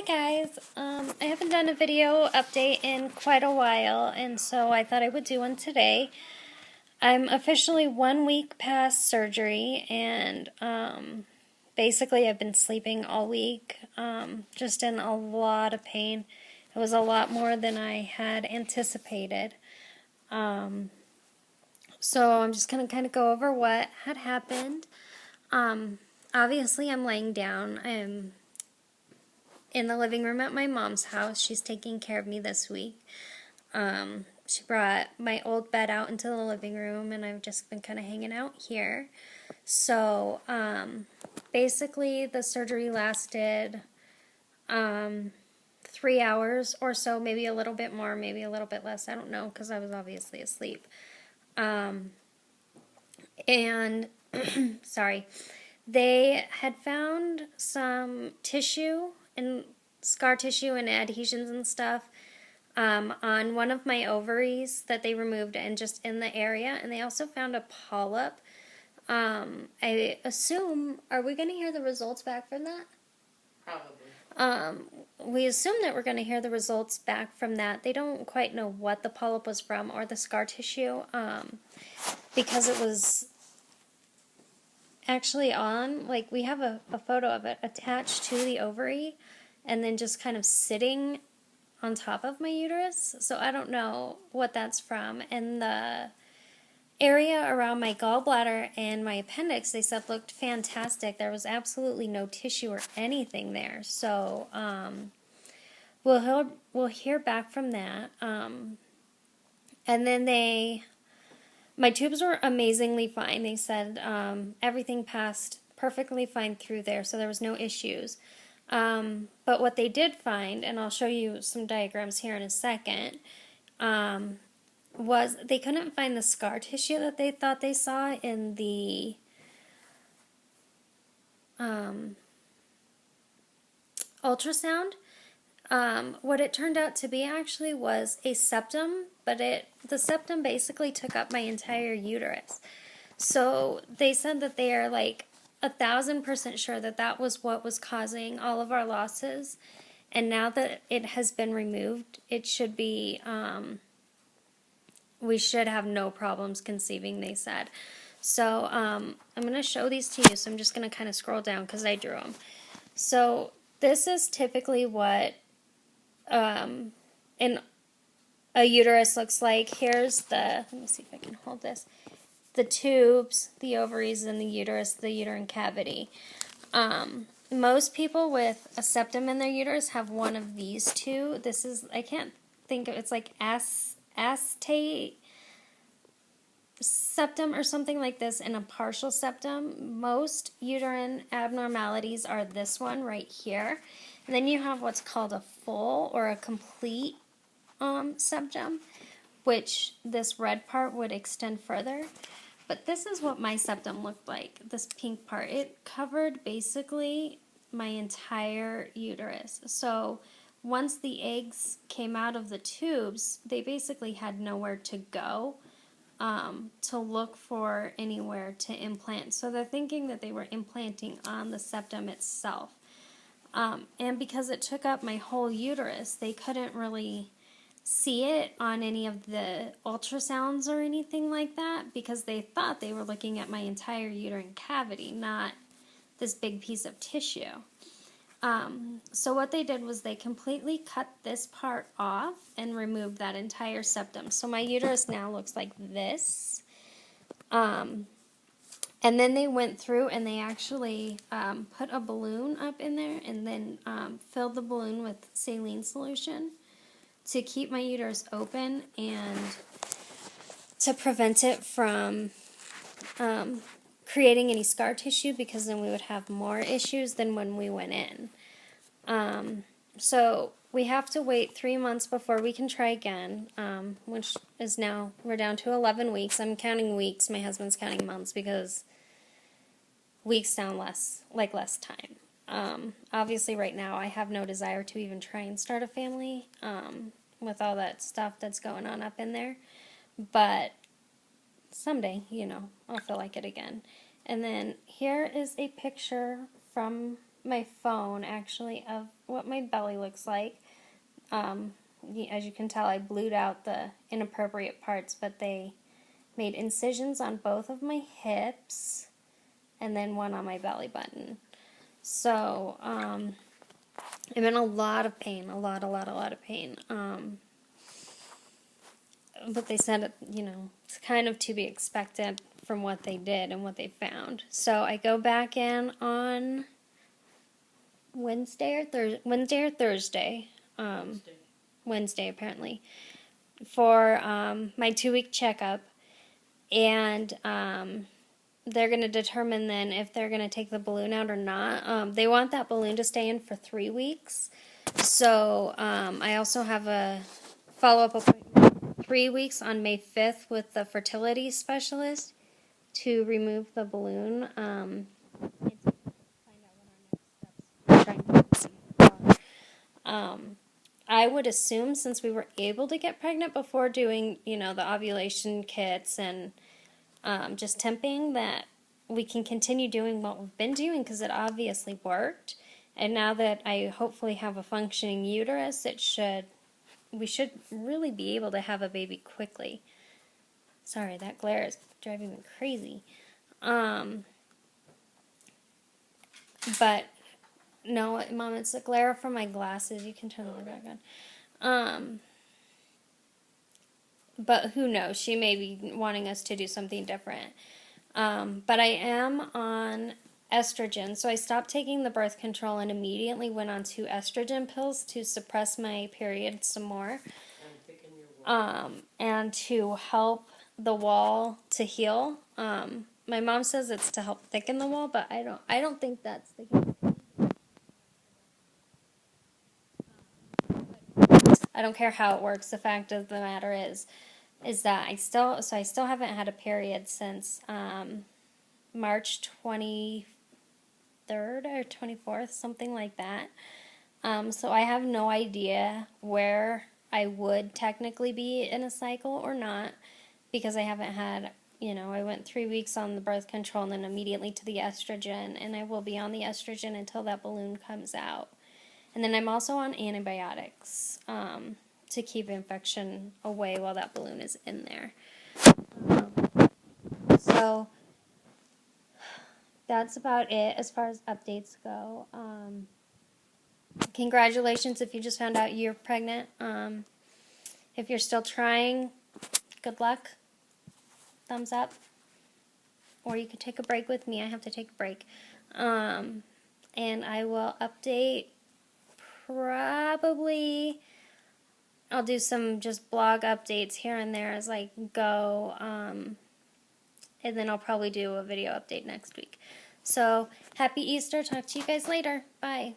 guys, I haven't done a video update in quite a while, and so I thought I would do one today. I'm officially 1 week past surgery, and basically I've been sleeping all week, just in a lot of pain. It was a lot more than I had anticipated. So I'm just going to kind of go over what had happened. Obviously I'm laying down. I'm in the living room at my mom's house. She's taking care of me this week. She brought my old bed out into the living room, and I've just been kind of hanging out here. So, basically the surgery lasted 3 hours or so, maybe a little bit more, maybe a little bit less. I don't know, because I was obviously asleep. And, sorry, they had found some tissue and scar tissue and adhesions and stuff on one of my ovaries that they removed, and just in the area. And they also found a polyp. I assume, are we going to hear the results back from that? Probably. We assume that we're going to hear the results back from that. They don't quite know what the polyp was from or the scar tissue, because it was actually on, like, we have a photo of it attached to the ovary and then just kind of sitting on top of my uterus. So I don't know what that's from. And the area around my gallbladder and my appendix, they said, looked fantastic. There was absolutely no tissue or anything there. So we'll hear back from that. And then my tubes were amazingly fine. They said everything passed perfectly fine through there, so there was no issues. But what they did find, and I'll show you some diagrams here in a second, was they couldn't find the scar tissue that they thought they saw in the ultrasound. What it turned out to be actually was a septum, but the septum basically took up my entire uterus. So they said that they are like 1,000% sure that that was what was causing all of our losses. And now that it has been removed, it should be, we should have no problems conceiving, they said. So I'm going to show these to you. So I'm just going to kind of scroll down because I drew them. So this is typically what in a uterus looks like. Here's let me see if I can hold this, the tubes, the ovaries, and the uterus, the uterine cavity. Most people with a septum in their uterus have one of these two. This is, I can't think of, it's like acetate septum or something like this, and a partial septum. Most uterine abnormalities are this one right here. And then you have what's called a full or a complete septum, which this red part would extend further. But this is what my septum looked like, this pink part. It covered basically my entire uterus. So once the eggs came out of the tubes, they basically had nowhere to go to look for anywhere to implant. So they're thinking that they were implanting on the septum itself. And because it took up my whole uterus, they couldn't really see it on any of the ultrasounds or anything like that, because they thought they were looking at my entire uterine cavity, not this big piece of tissue. So what they did was they completely cut this part off and removed that entire septum. So my uterus now looks like this. And then they went through and they actually put a balloon up in there and then filled the balloon with saline solution to keep my uterus open and to prevent it from creating any scar tissue, because then we would have more issues than when we went in. So we have to wait 3 months before we can try again, which is now, we're down to 11 weeks. I'm counting weeks. My husband's counting months because weeks sound less time. Obviously right now I have no desire to even try and start a family with all that stuff that's going on up in there. But someday, I'll feel like it again. And then here is a picture from my phone actually of what my belly looks like. As you can tell, I blued out the inappropriate parts, but they made incisions on both of my hips and then one on my belly button. So, I'm in a lot of pain, a lot of pain. But they said, it's kind of to be expected from what they did and what they found. So I go back in on Wednesday or Thursday. Wednesday apparently, for my 2-week checkup, and they're going to determine then if they're going to take the balloon out or not. They want that balloon to stay in for 3 weeks. So I also have a follow-up appointment 3 weeks on May 5th with the fertility specialist to remove the balloon. And to find out what our next steps are. I would assume, since we were able to get pregnant before doing, the ovulation kits and just temping, that we can continue doing what we've been doing because it obviously worked. And now that I hopefully have a functioning uterus, we should really be able to have a baby quickly. Sorry, that glare is driving me crazy. But no, Mom, it's the glare from my glasses. You can turn the light back on. But who knows? She may be wanting us to do something different. But I am on estrogen, so I stopped taking the birth control and immediately went on to estrogen pills to suppress my period some more. And to help the wall to heal. My mom says it's to help thicken the wall, but I don't think that's the case. I don't care how it works. The fact of the matter is that I still haven't had a period since March 23rd or 24th, something like that. So I have no idea where I would technically be in a cycle or not, because I haven't had, I went 3 weeks on the birth control and then immediately to the estrogen, and I will be on the estrogen until that balloon comes out. And then I'm also on antibiotics to keep infection away while that balloon is in there. So that's about it as far as updates go. Congratulations if you just found out you're pregnant. If you're still trying, good luck. Thumbs up. Or you could take a break with me. I have to take a break. And I will update probably. I'll do some just blog updates here and there as I go. And then I'll probably do a video update next week. So, happy Easter. Talk to you guys later. Bye.